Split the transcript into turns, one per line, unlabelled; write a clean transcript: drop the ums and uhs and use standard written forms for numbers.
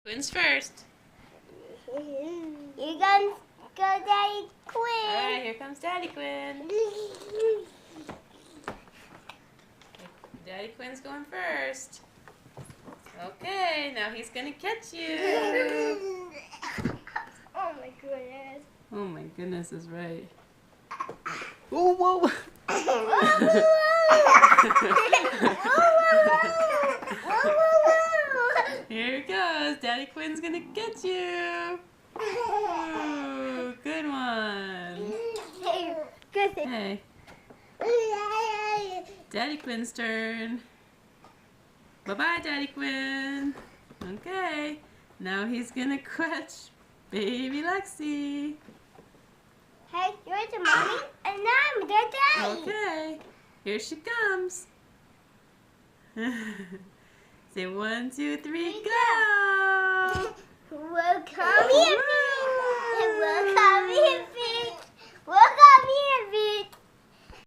Quinn's first.
You're gonna go Daddy Quinn.
Alright, here comes Daddy Quinn. Daddy Quinn's going first. Okay, now he's gonna catch you.
Oh my goodness.
Oh my goodness is right. Oh, whoa! Here it goes. Daddy Quinn's gonna get you. Ooh, good one. Hey, Daddy Quinn's turn. Bye-bye, Daddy Quinn. Okay, now he's gonna catch baby Lexi.
Hey, you're the mommy, and I'm the daddy.
Okay, here she comes. Say 1, 2, 3, go!
Well, come here,